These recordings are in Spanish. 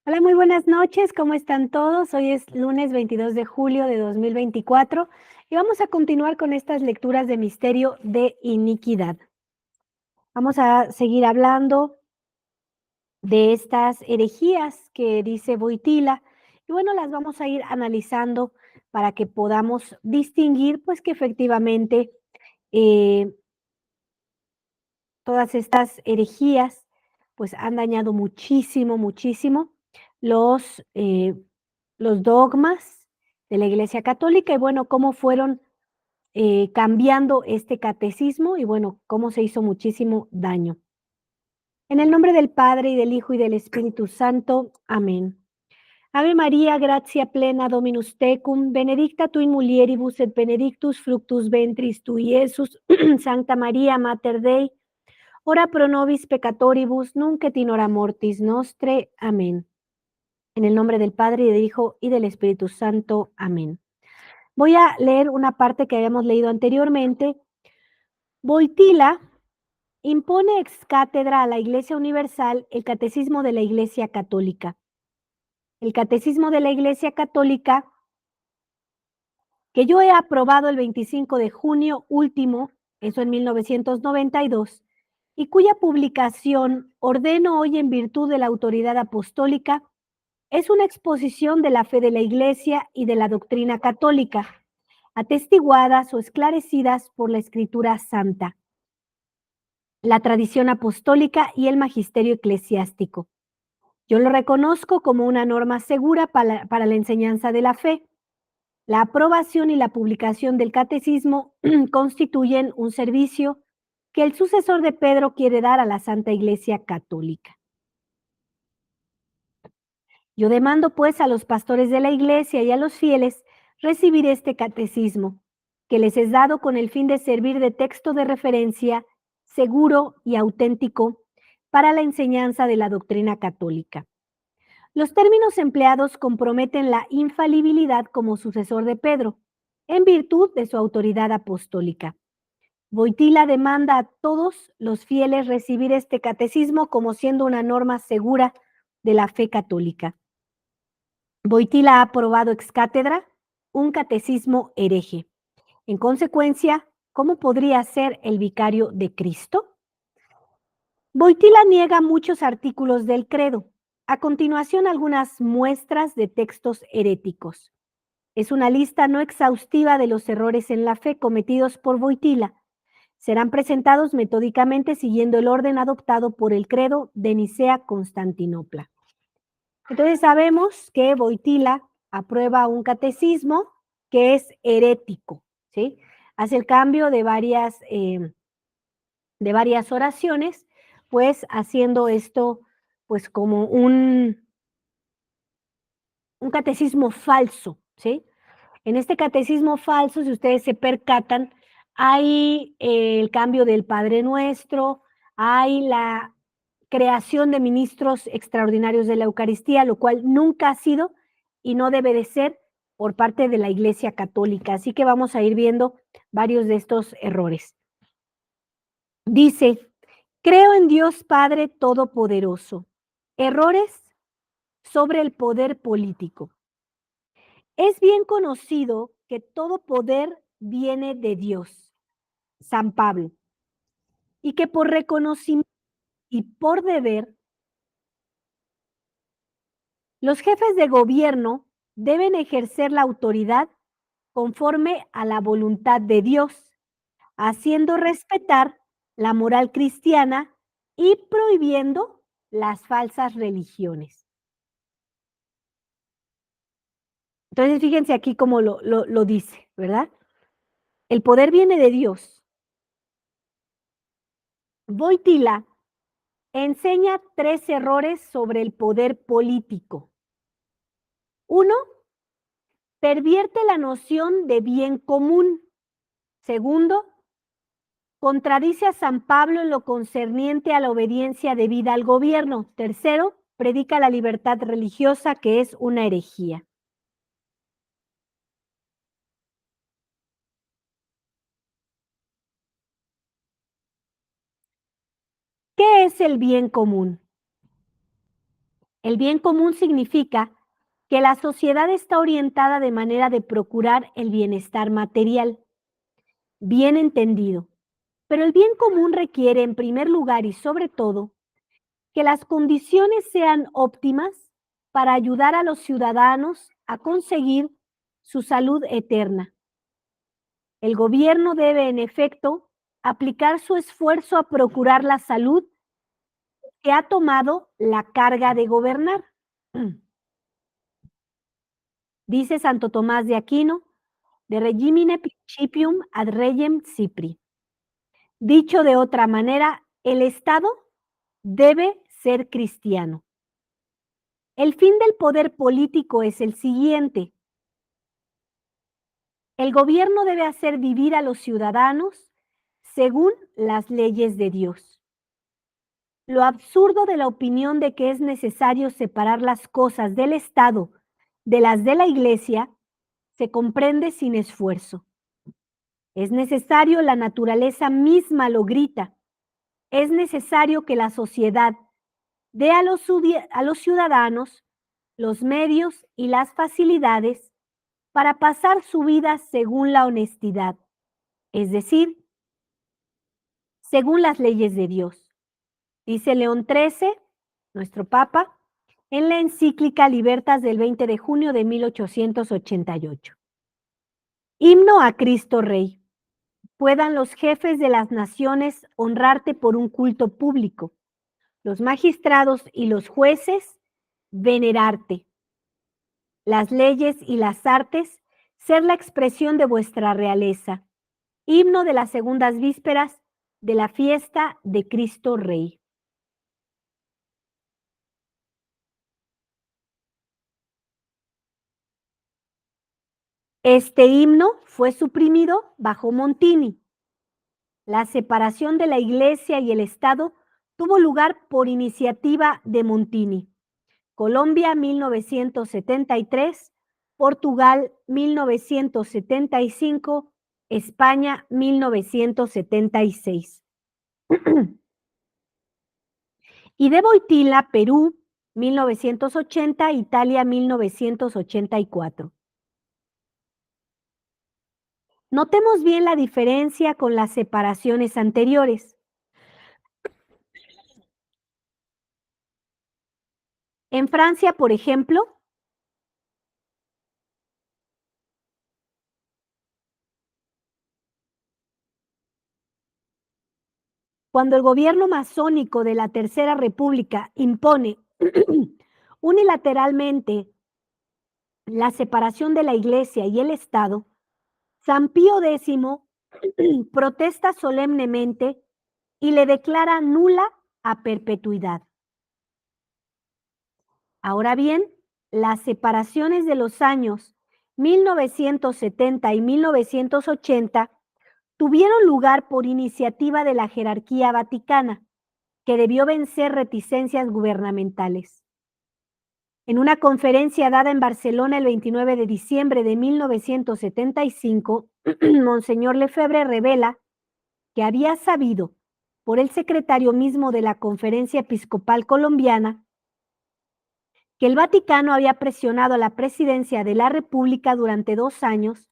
Hola, muy buenas noches, ¿cómo están todos? Hoy es lunes 22 de julio de 2024 y vamos a continuar con estas lecturas de misterio de iniquidad. Vamos a seguir hablando de estas herejías que dice Boitila y bueno, las vamos a ir analizando para que podamos distinguir pues que efectivamente eh, todas estas herejías pues han dañado muchísimo, muchísimo los, eh, los dogmas de la Iglesia Católica y bueno, cómo fueron cambiando este catecismo y bueno, cómo se hizo muchísimo daño. En el nombre del Padre y del Hijo y del Espíritu Santo. Amén. Ave María, gratia plena Dominus tecum, benedicta tu in mulieribus et benedictus fructus ventris tui, Iesus. Santa María, Mater Dei, ora pro nobis peccatoribus, nunc et in hora mortis nostre. Amén. En el nombre del Padre, y del Hijo, y del Espíritu Santo. Amén. Voy a leer una parte que habíamos leído anteriormente. Boitila impone ex cátedra a la Iglesia Universal el Catecismo de la Iglesia Católica. El Catecismo de la Iglesia Católica, que yo he aprobado el 25 de junio último, eso en 1992, y cuya publicación ordeno hoy en virtud de la autoridad apostólica, es una exposición de la fe de la Iglesia y de la doctrina católica, atestiguadas o esclarecidas por la Escritura Santa, la tradición apostólica y el magisterio eclesiástico. Yo lo reconozco como una norma segura para la enseñanza de la fe. La aprobación y la publicación del catecismo constituyen un servicio que el sucesor de Pedro quiere dar a la Santa Iglesia Católica. Yo demando pues a los pastores de la Iglesia y a los fieles recibir este catecismo, que les es dado con el fin de servir de texto de referencia seguro y auténtico para la enseñanza de la doctrina católica. Los términos empleados comprometen la infalibilidad como sucesor de Pedro, en virtud de su autoridad apostólica. Boitila demanda a todos los fieles recibir este catecismo como siendo una norma segura de la fe católica. Boitila ha aprobado ex cátedra un catecismo hereje. En consecuencia, ¿cómo podría ser el vicario de Cristo? Boitila niega muchos artículos del credo. A continuación, algunas muestras de textos heréticos. Es una lista no exhaustiva de los errores en la fe cometidos por Boitila. Serán presentados metódicamente siguiendo el orden adoptado por el credo de Nicea-Constantinopla. Entonces sabemos que Boitila aprueba un catecismo que es herético, ¿sí? Hace el cambio de varias oraciones, pues haciendo esto pues como un catecismo falso, ¿sí? En este catecismo falso, si ustedes se percatan, hay el cambio del Padre Nuestro, hay la creación de ministros extraordinarios de la Eucaristía, lo cual nunca ha sido y no debe de ser por parte de la Iglesia Católica. Así que vamos a ir viendo varios de estos errores. Dice, creo en Dios Padre Todopoderoso. Errores sobre el poder político. Es bien conocido que todo poder viene de Dios, San Pablo, y que por reconocimiento y por deber, los jefes de gobierno deben ejercer la autoridad conforme a la voluntad de Dios, haciendo respetar la moral cristiana y prohibiendo las falsas religiones. Entonces, fíjense aquí cómo lo dice, ¿verdad? El poder viene de Dios. Boitila enseña 3 errores sobre el poder político. 1, pervierte la noción de bien común. Segundo, contradice a San Pablo en lo concerniente a la obediencia debida al gobierno. Tercero, predica la libertad religiosa, que es una herejía. ¿Qué es el bien común? El bien común significa que la sociedad está orientada de manera de procurar el bienestar material, bien entendido. Pero el bien común requiere, en primer lugar y sobre todo, que las condiciones sean óptimas para ayudar a los ciudadanos a conseguir su salud eterna. El gobierno debe, en efecto, aplicar su esfuerzo a procurar la salud que ha tomado la carga de gobernar. Dice Santo Tomás de Aquino, de regimine principium ad regem cipri. Dicho de otra manera, el Estado debe ser cristiano. El fin del poder político es el siguiente. El gobierno debe hacer vivir a los ciudadanos según las leyes de Dios. Lo absurdo de la opinión de que es necesario separar las cosas del Estado de las de la Iglesia se comprende sin esfuerzo. Es necesario, la naturaleza misma lo grita. Es necesario que la sociedad dé a los ciudadanos los medios y las facilidades para pasar su vida según la honestidad, es decir, según las leyes de Dios. Dice León XIII, nuestro Papa, en la encíclica Libertas del 20 de junio de 1888. Himno a Cristo Rey. Puedan los jefes de las naciones honrarte por un culto público, los magistrados y los jueces venerarte, las leyes y las artes ser la expresión de vuestra realeza. Himno de las segundas vísperas de la fiesta de Cristo Rey. Este himno fue suprimido bajo Montini. La separación de la Iglesia y el Estado tuvo lugar por iniciativa de Montini. Colombia, 1973, Portugal, 1975, España, 1976. Y de Boitila, Perú, 1980, Italia, 1984. Notemos bien la diferencia con las separaciones anteriores. En Francia, por ejemplo, cuando el gobierno masónico de la Tercera República impone unilateralmente la separación de la Iglesia y el Estado, San Pío X protesta solemnemente y le declara nula a perpetuidad. Ahora bien, las separaciones de los años 1970 y 1980 tuvieron lugar por iniciativa de la jerarquía vaticana, que debió vencer reticencias gubernamentales. En una conferencia dada en Barcelona el 29 de diciembre de 1975, Monseñor Lefebvre revela que había sabido por el secretario mismo de la Conferencia Episcopal Colombiana que el Vaticano había presionado a la presidencia de la República durante 2 años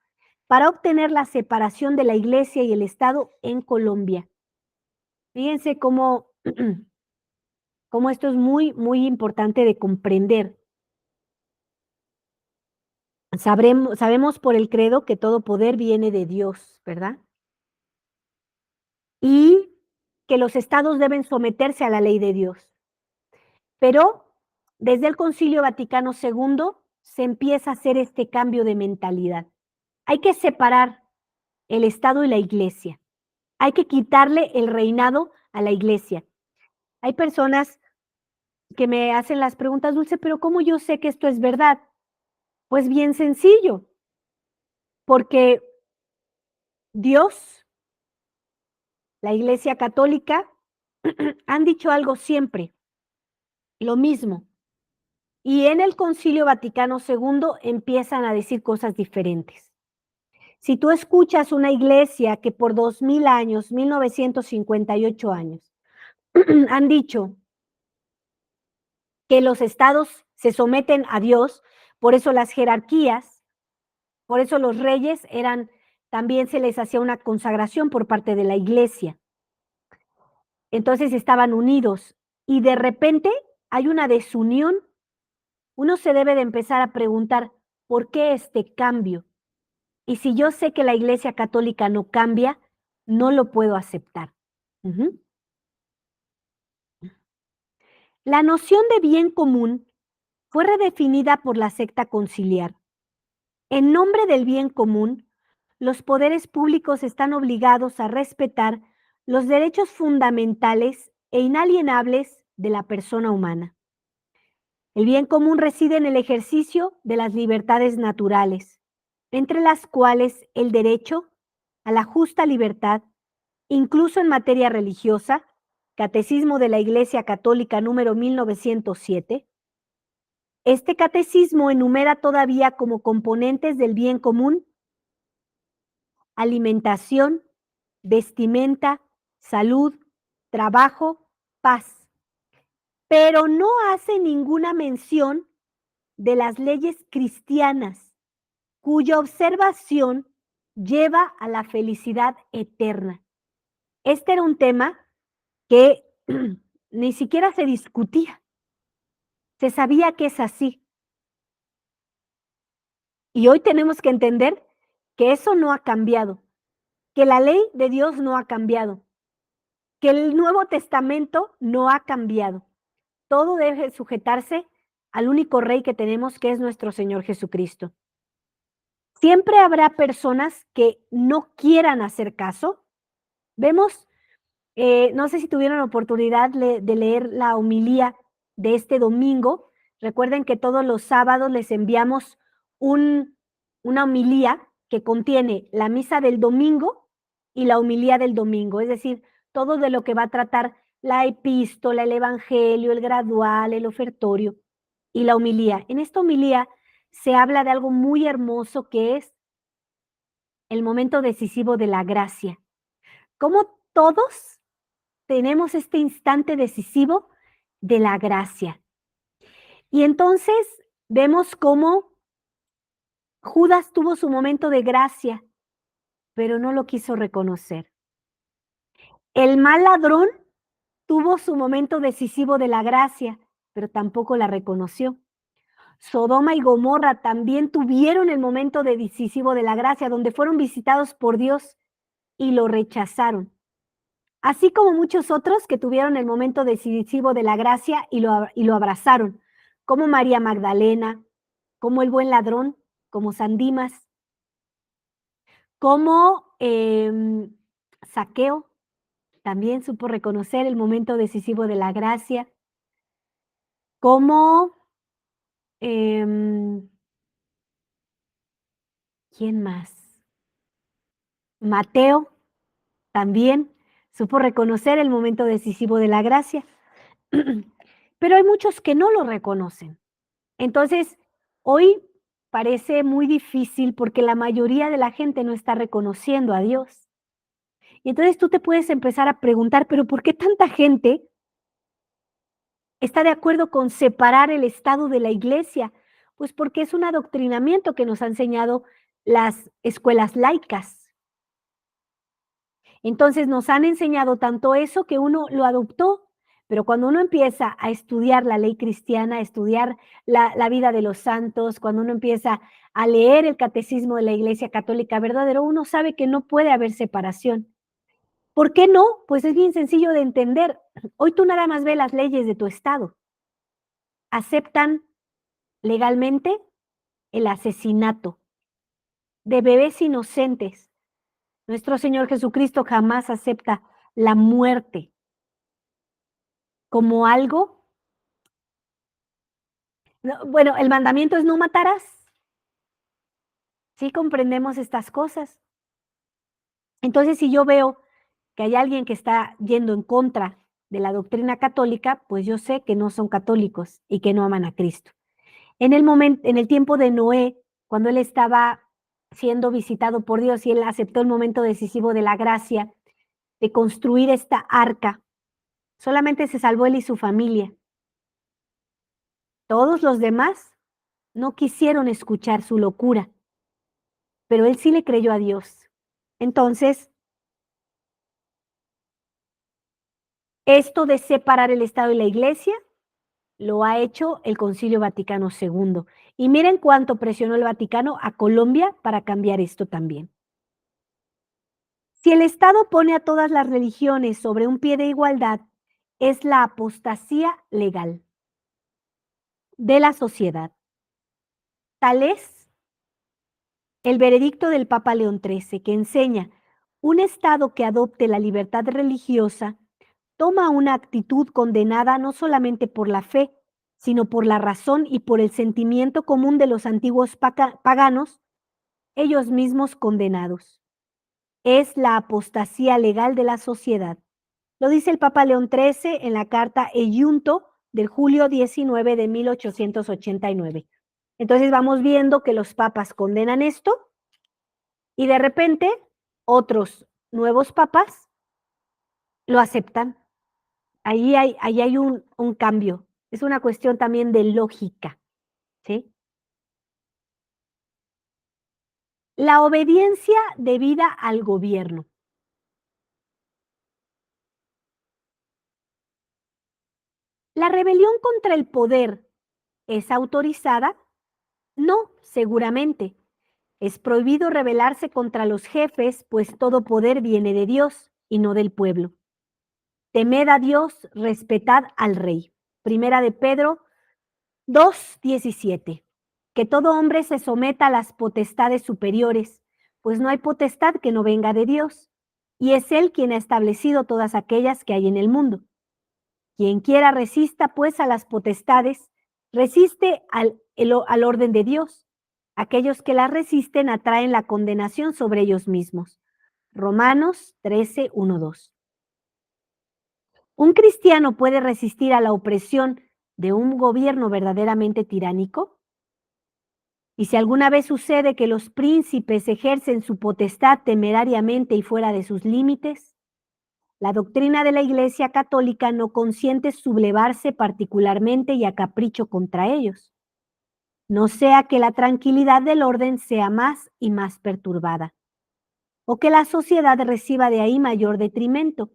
para obtener la separación de la Iglesia y el Estado en Colombia. Fíjense cómo, cómo esto es muy, muy importante de comprender. Sabemos por el credo que todo poder viene de Dios, ¿verdad? Y que los estados deben someterse a la ley de Dios. Pero desde el Concilio Vaticano II se empieza a hacer este cambio de mentalidad. Hay que separar el Estado y la Iglesia. Hay que quitarle el reinado a la Iglesia. Hay personas que me hacen las preguntas, Dulce, pero ¿cómo yo sé que esto es verdad? Pues bien sencillo, porque Dios, la Iglesia Católica, han dicho algo siempre, lo mismo. Y en el Concilio Vaticano II empiezan a decir cosas diferentes. Si tú escuchas una iglesia que por 2000 años, 1958 años, han dicho que los estados se someten a Dios, por eso las jerarquías, por eso los reyes eran, también se les hacía una consagración por parte de la iglesia. Entonces estaban unidos y de repente hay una desunión. Uno se debe de empezar a preguntar, ¿por qué este cambio? Y si yo sé que la Iglesia Católica no cambia, no lo puedo aceptar. Ujú. La noción de bien común fue redefinida por la secta conciliar. En nombre del bien común, los poderes públicos están obligados a respetar los derechos fundamentales e inalienables de la persona humana. El bien común reside en el ejercicio de las libertades naturales, entre las cuales el derecho a la justa libertad, incluso en materia religiosa, Catecismo de la Iglesia Católica número 1907. Este catecismo enumera todavía como componentes del bien común alimentación, vestimenta, salud, trabajo, paz, pero no hace ninguna mención de las leyes cristianas, cuya observación lleva a la felicidad eterna. Este era un tema que ni siquiera se discutía, se sabía que es así. Y hoy tenemos que entender que eso no ha cambiado, que la ley de Dios no ha cambiado, que el Nuevo Testamento no ha cambiado. Todo debe sujetarse al único rey que tenemos, que es nuestro Señor Jesucristo. Siempre habrá personas que no quieran hacer caso. Vemos, no sé si tuvieron oportunidad de leer la homilía de este domingo. Recuerden que todos los sábados les enviamos una homilía que contiene la misa del domingo y la homilía del domingo, es decir, todo de lo que va a tratar la epístola, el evangelio, el gradual, el ofertorio y la homilía. En esta homilía se habla de algo muy hermoso que es el momento decisivo de la gracia. Cómo todos tenemos este instante decisivo de la gracia. Y entonces vemos cómo Judas tuvo su momento de gracia, pero no lo quiso reconocer. El mal ladrón tuvo su momento decisivo de la gracia, pero tampoco la reconoció. Sodoma y Gomorra también tuvieron el momento decisivo de la gracia, donde fueron visitados por Dios y lo rechazaron. Así como muchos otros que tuvieron el momento decisivo de la gracia y lo abrazaron, como María Magdalena, como el buen ladrón, como San Dimas, como Zaqueo, también supo reconocer el momento decisivo de la gracia, como, ¿quién más? Mateo también supo reconocer el momento decisivo de la gracia, pero hay muchos que no lo reconocen. Entonces, hoy parece muy difícil porque la mayoría de la gente no está reconociendo a Dios. Y entonces tú te puedes empezar a preguntar, pero ¿por qué tanta gente está de acuerdo con separar el Estado de la Iglesia? Pues porque es un adoctrinamiento que nos han enseñado las escuelas laicas. Entonces nos han enseñado tanto eso que uno lo adoptó, pero cuando uno empieza a estudiar la ley cristiana, a estudiar la vida de los santos, cuando uno empieza a leer el catecismo de la Iglesia Católica verdadero, uno sabe que no puede haber separación. ¿Por qué no? Pues es bien sencillo de entender. Hoy tú nada más ves las leyes de tu estado. Aceptan legalmente el asesinato de bebés inocentes. Nuestro Señor Jesucristo jamás acepta la muerte como algo. No, bueno, el mandamiento es no matarás. Sí comprendemos estas cosas. Entonces, si yo veo que hay alguien que está yendo en contra de la doctrina católica, pues yo sé que no son católicos y que no aman a Cristo. En el tiempo de Noé, cuando él estaba siendo visitado por Dios y él aceptó el momento decisivo de la gracia de construir esta arca, solamente se salvó él y su familia. Todos los demás no quisieron escuchar su locura, pero él sí le creyó a Dios. Entonces, esto de separar el Estado y la Iglesia lo ha hecho el Concilio Vaticano II. Y miren cuánto presionó el Vaticano a Colombia para cambiar esto también. Si el Estado pone a todas las religiones sobre un pie de igualdad, es la apostasía legal de la sociedad. Tal es el veredicto del Papa León XIII, que enseña: un Estado que adopte la libertad religiosa toma una actitud condenada no solamente por la fe, sino por la razón y por el sentimiento común de los antiguos paganos, ellos mismos condenados. Es la apostasía legal de la sociedad. Lo dice el Papa León XIII en la carta Eiunto del julio 19 de 1889. Entonces vamos viendo que los papas condenan esto y de repente otros nuevos papas lo aceptan. Ahí hay un cambio. Es una cuestión también de lógica, ¿sí? La obediencia debida al gobierno. ¿La rebelión contra el poder es autorizada? No, seguramente. Es prohibido rebelarse contra los jefes, pues todo poder viene de Dios y no del pueblo. Temed a Dios, respetad al rey. Primera de Pedro 2:17. Que todo hombre se someta a las potestades superiores, pues no hay potestad que no venga de Dios, y es Él quien ha establecido todas aquellas que hay en el mundo. Quien quiera resista pues a las potestades, resiste al orden de Dios. Aquellos que las resisten atraen la condenación sobre ellos mismos. Romanos 13:1-2. ¿Un cristiano puede resistir a la opresión de un gobierno verdaderamente tiránico? Y si alguna vez sucede que los príncipes ejercen su potestad temerariamente y fuera de sus límites, la doctrina de la Iglesia Católica no consiente sublevarse particularmente y a capricho contra ellos, no sea que la tranquilidad del orden sea más y más perturbada, o que la sociedad reciba de ahí mayor detrimento.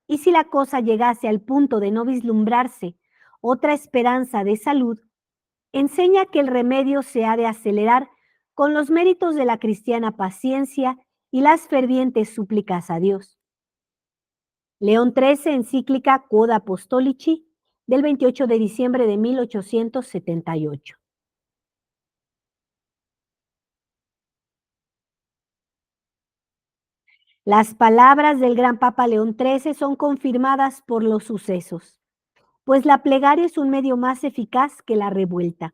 Y si la cosa llegase al punto de no vislumbrarse otra esperanza de salud, enseña que el remedio se ha de acelerar con los méritos de la cristiana paciencia y las fervientes súplicas a Dios. León XIII, encíclica Quod Apostolici, del 28 de diciembre de 1878. Las palabras del gran Papa León XIII son confirmadas por los sucesos, pues la plegaria es un medio más eficaz que la revuelta.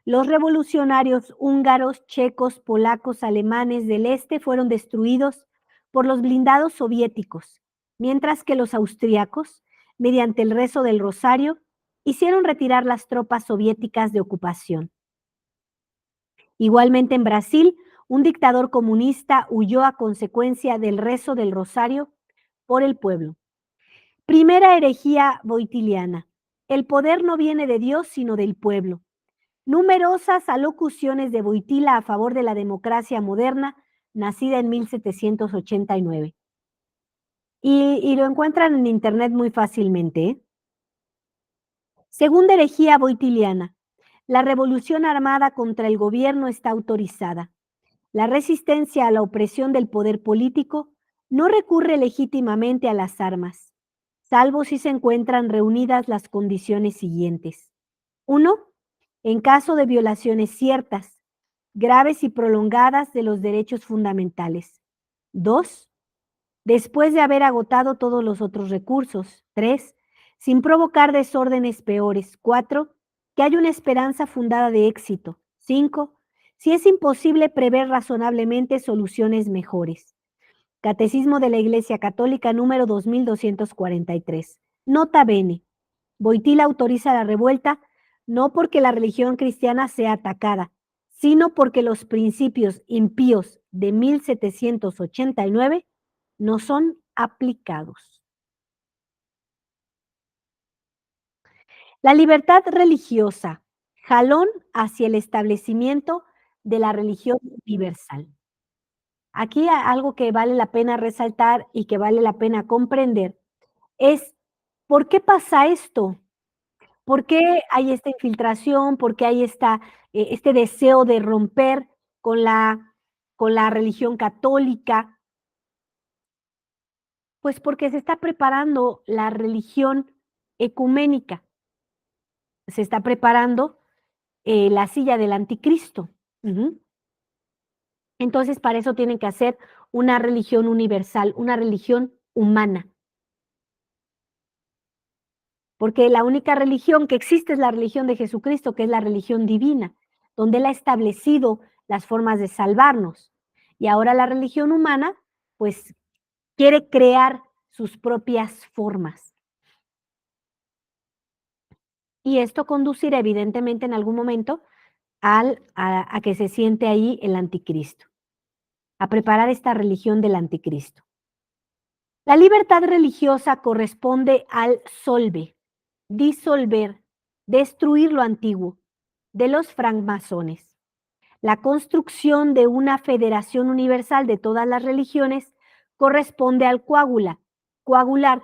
Los revolucionarios húngaros, checos, polacos, alemanes del este fueron destruidos por los blindados soviéticos, mientras que los austriacos, mediante el rezo del Rosario, hicieron retirar las tropas soviéticas de ocupación. Igualmente en Brasil, un dictador comunista huyó a consecuencia del rezo del Rosario por el pueblo. Primera herejía boitiliana. El poder no viene de Dios, sino del pueblo. Numerosas alocuciones de Boitila a favor de la democracia moderna, nacida en 1789. Y lo encuentran en internet muy fácilmente, ¿eh? Segunda herejía boitiliana. La revolución armada contra el gobierno está autorizada. La resistencia a la opresión del poder político no recurre legítimamente a las armas, salvo si se encuentran reunidas las condiciones siguientes. 1. En caso de violaciones ciertas, graves y prolongadas de los derechos fundamentales. 2. Después de haber agotado todos los otros recursos. 3. Sin provocar desórdenes peores. 4. Que haya una esperanza fundada de éxito. 5. Si es imposible prever razonablemente soluciones mejores. Catecismo de la Iglesia Católica número 2243. Nota bene. Boitila autoriza la revuelta no porque la religión cristiana sea atacada, sino porque los principios impíos de 1789 no son aplicados. La libertad religiosa, jalón hacia el establecimiento de la religión universal. Aquí algo que vale la pena resaltar y que vale la pena comprender es, ¿por qué pasa esto? ¿Por qué hay esta infiltración? ¿Por qué hay este deseo de romper con la religión católica? Pues porque se está preparando la religión ecuménica, se está preparando la silla del anticristo. Ujú. Entonces, para eso tienen que hacer una religión universal, una religión humana, porque la única religión que existe es la religión de Jesucristo, que es la religión divina, donde Él ha establecido las formas de salvarnos. Y ahora la religión humana, pues, quiere crear sus propias formas. Y esto conducirá, evidentemente, en algún momento a que se siente ahí el anticristo, a preparar esta religión del anticristo. La libertad religiosa corresponde al solve, disolver, destruir lo antiguo, de los francmasones. La construcción de una federación universal de todas las religiones corresponde al coagular,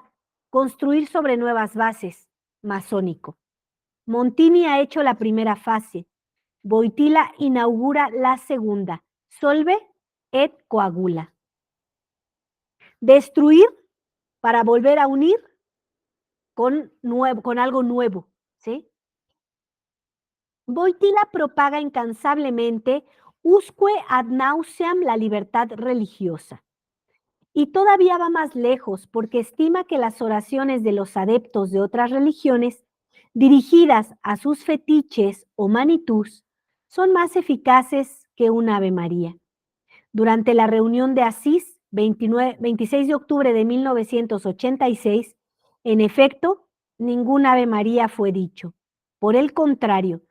construir sobre nuevas bases, masónico. Montini ha hecho la primera fase, Wojtyla inaugura la segunda, solve et coagula. Destruir para volver a unir con algo nuevo, ¿sí? Wojtyla propaga incansablemente usque ad nauseam la libertad religiosa. Y todavía va más lejos porque estima que las oraciones de los adeptos de otras religiones dirigidas a sus fetiches o manitús son más eficaces que un Ave María. Durante la reunión de Asís, 26 de octubre de 1986, en efecto, ningún Ave María fue dicho. Por el contrario,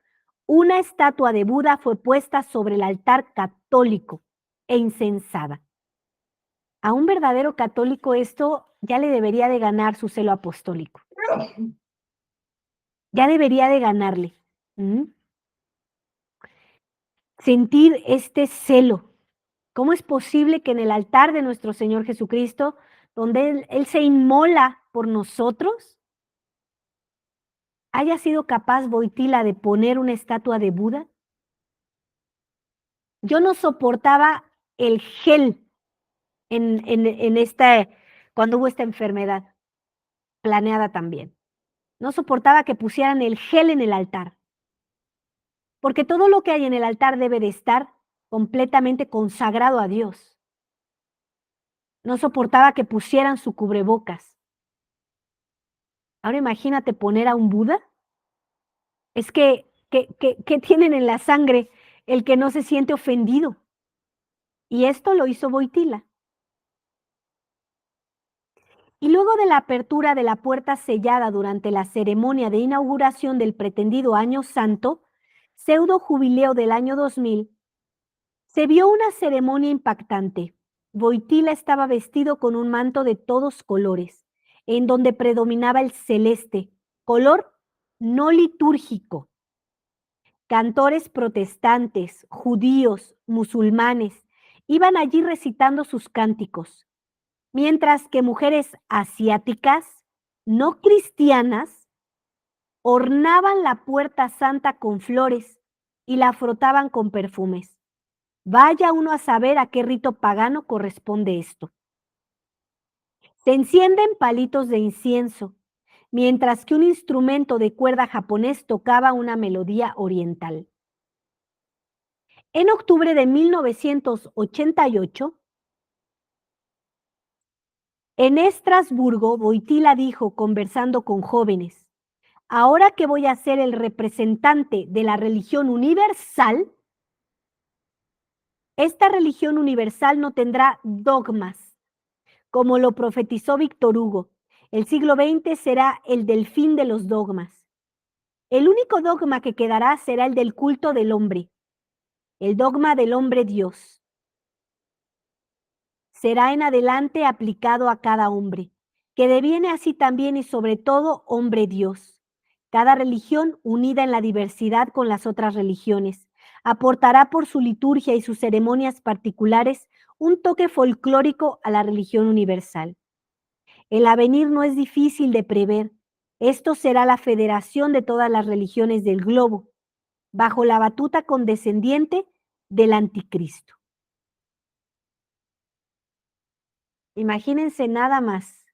una estatua de Buda fue puesta sobre el altar católico e incensada. A un verdadero católico esto ya le debería de ganar su celo apostólico. Ya debería de ganarle. ¿Mm? Sentir este celo. ¿Cómo es posible que en el altar de nuestro Señor Jesucristo, donde Él se inmola por nosotros, haya sido capaz Wojtyla de poner una estatua de Buda? Yo no soportaba el gel cuando hubo esta enfermedad planeada también. No soportaba que pusieran el gel en el altar, porque todo lo que hay en el altar debe de estar completamente consagrado a Dios. No soportaba que pusieran su cubrebocas. Ahora imagínate poner a un Buda. Es que, ¿qué tienen en la sangre el que no se siente ofendido? Y esto lo hizo Wojtyla. Y luego de la apertura de la puerta sellada durante la ceremonia de inauguración del pretendido Año Santo, pseudo jubileo del año 2000, se vio una ceremonia impactante. Wojtyla estaba vestido con un manto de todos colores, en donde predominaba el celeste, color no litúrgico. Cantores protestantes, judíos, musulmanes, iban allí recitando sus cánticos, mientras que mujeres asiáticas, no cristianas, ornaban la puerta santa con flores y la frotaban con perfumes. Vaya uno a saber a qué rito pagano corresponde esto. Se encienden palitos de incienso, mientras que un instrumento de cuerda japonés tocaba una melodía oriental. En octubre de 1988, en Estrasburgo, Wojtyla dijo, conversando con jóvenes: ahora que voy a ser el representante de la religión universal, esta religión universal no tendrá dogmas, como lo profetizó Víctor Hugo. El siglo XX será el del fin de los dogmas. El único dogma que quedará será el del culto del hombre, el dogma del hombre Dios. Será en adelante aplicado a cada hombre, que deviene así también y sobre todo hombre Dios. Cada religión, unida en la diversidad con las otras religiones, aportará por su liturgia y sus ceremonias particulares un toque folclórico a la religión universal. El avenir no es difícil de prever. Esto será la federación de todas las religiones del globo, bajo la batuta condescendiente del anticristo. Imagínense nada más.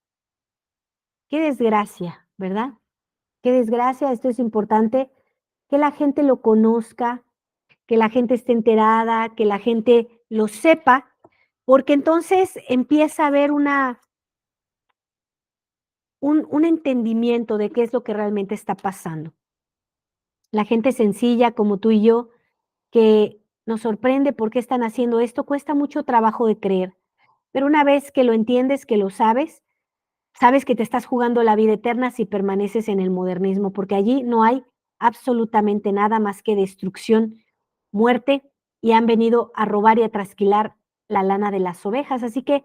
Qué desgracia, ¿verdad? Qué desgracia, esto es importante que la gente lo conozca, que la gente esté enterada, que la gente lo sepa, porque entonces empieza a haber un entendimiento de qué es lo que realmente está pasando. La gente sencilla como tú y yo, que nos sorprende por qué están haciendo esto, cuesta mucho trabajo de creer, pero una vez que lo entiendes, que lo sabes, sabes que te estás jugando la vida eterna si permaneces en el modernismo, porque allí no hay absolutamente nada más que destrucción, muerte, y han venido a robar y a trasquilar la lana de las ovejas. Así que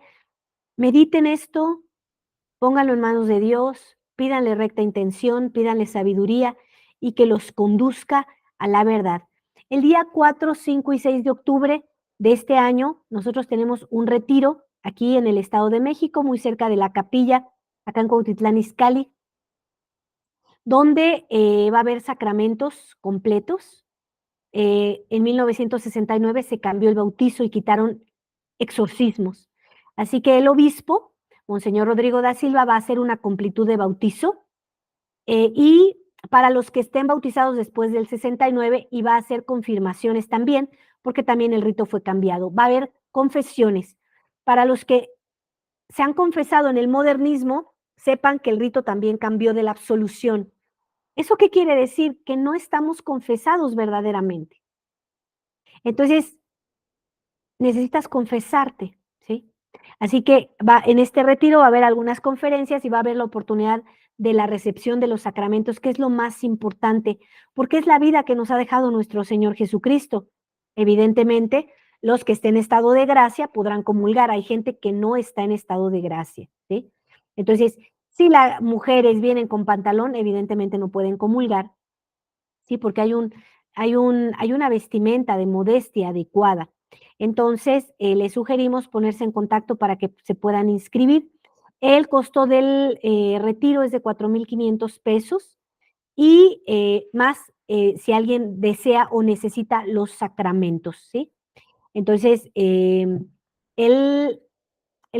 mediten esto, pónganlo en manos de Dios, pídanle recta intención, pídanle sabiduría y que los conduzca a la verdad. El día 4, 5 y 6 de octubre de este año, nosotros tenemos un retiro aquí en el Estado de México, muy cerca de la capilla, acá en Cuautitlán Izcalli, donde va a haber sacramentos completos. En 1969 se cambió el bautizo y quitaron exorcismos. Así que el obispo, Monseñor Rodrigo da Silva, va a hacer una completud de bautizo y para los que estén bautizados después del 69 y va a hacer confirmaciones también, porque también el rito fue cambiado. Va a haber confesiones. Para los que se han confesado en el modernismo, sepan que el rito también cambió de la absolución. ¿Eso qué quiere decir? Que no estamos confesados verdaderamente. Entonces, necesitas confesarte, ¿sí? Así que en este retiro va a haber algunas conferencias y va a haber la oportunidad de la recepción de los sacramentos, que es lo más importante, porque es la vida que nos ha dejado nuestro Señor Jesucristo. Evidentemente, los que estén en estado de gracia podrán comulgar. Hay gente que no está en estado de gracia, ¿sí? Entonces, si las mujeres vienen con pantalón, evidentemente no pueden comulgar, ¿sí? Porque hay una vestimenta de modestia adecuada. Entonces, les sugerimos ponerse en contacto para que se puedan inscribir. El costo del retiro es de 4,500 pesos y más si alguien desea o necesita los sacramentos, ¿sí? Entonces, el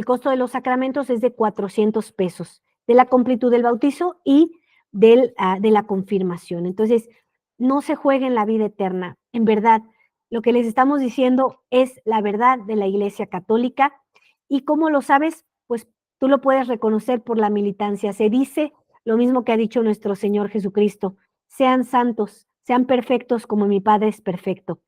costo de los sacramentos es de 400 pesos, de la completud del bautizo y de la confirmación. Entonces, no se jueguen la vida eterna. En verdad, lo que les estamos diciendo es la verdad de la Iglesia Católica. ¿Y cómo lo sabes? Pues tú lo puedes reconocer por la militancia. Se dice lo mismo que ha dicho nuestro Señor Jesucristo: sean santos, sean perfectos como mi Padre es perfecto.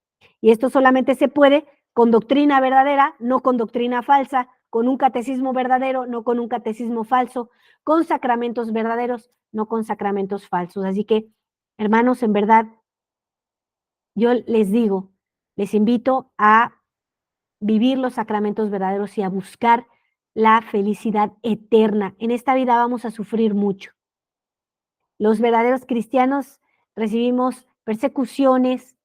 Y esto solamente se puede con doctrina verdadera, no con doctrina falsa, con un catecismo verdadero, no con un catecismo falso, con sacramentos verdaderos, no con sacramentos falsos. Así que, hermanos, en verdad, yo les digo, les invito a vivir los sacramentos verdaderos y a buscar la felicidad eterna. En esta vida vamos a sufrir mucho. Los verdaderos cristianos recibimos persecuciones,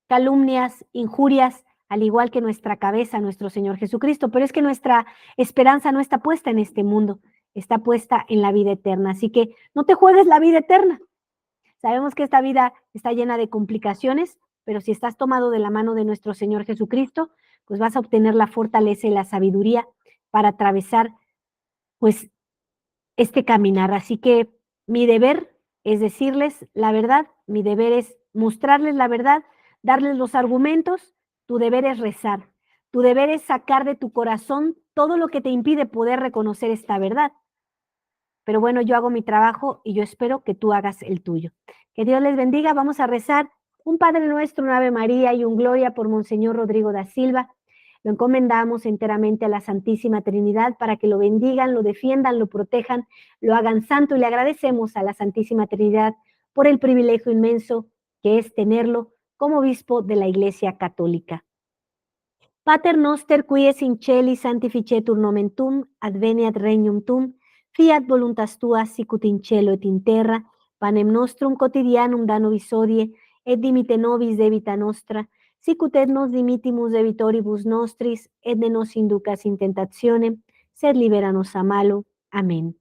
calumnias, injurias, al igual que nuestra cabeza, nuestro Señor Jesucristo, pero es que nuestra esperanza no está puesta en este mundo, está puesta en la vida eterna. Así que no te juegues la vida eterna. Sabemos que esta vida está llena de complicaciones, pero si estás tomado de la mano de nuestro Señor Jesucristo, pues vas a obtener la fortaleza y la sabiduría para atravesar, pues, este caminar. Así que mi deber es decirles la verdad, mi deber es mostrarles la verdad, darles los argumentos, tu deber es rezar, tu deber es sacar de tu corazón todo lo que te impide poder reconocer esta verdad. Pero bueno, yo hago mi trabajo y yo espero que tú hagas el tuyo. Que Dios les bendiga. Vamos a rezar un Padre Nuestro, un Ave María y un Gloria por Monseñor Rodrigo da Silva. Lo encomendamos enteramente a la Santísima Trinidad para que lo bendigan, lo defiendan, lo protejan, lo hagan santo y le agradecemos a la Santísima Trinidad por el privilegio inmenso que es tenerlo como obispo de la Iglesia Católica. Pater noster qui es in celi sanctificetur nomen tuum, adveniat regnum tuum, fiat voluntas tua sicut in cielo et in terra. panem nostrum quotidianum da nobis hodie, et dimite nobis debita nostra, sic ut et nos dimittimus debitoribus nostris, et ne nos inducas in tentationem, sed libera nos a malo. Amen.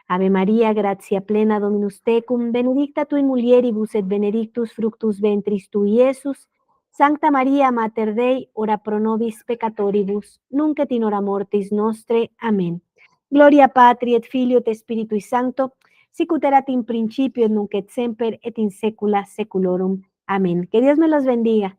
Ave Maria, gratia plena Dominus tecum, benedicta tu in mulieribus et benedictus fructus ventris tui, Iesus. Sancta Maria, Mater Dei, ora pro nobis peccatoribus, nunc et in hora mortis nostre. Amen. Gloria Patri et Filio et Spiritui Sancto, sic ut erat in principio et nunc et semper et in saecula saeculorum. Amén. Que Dios me los bendiga.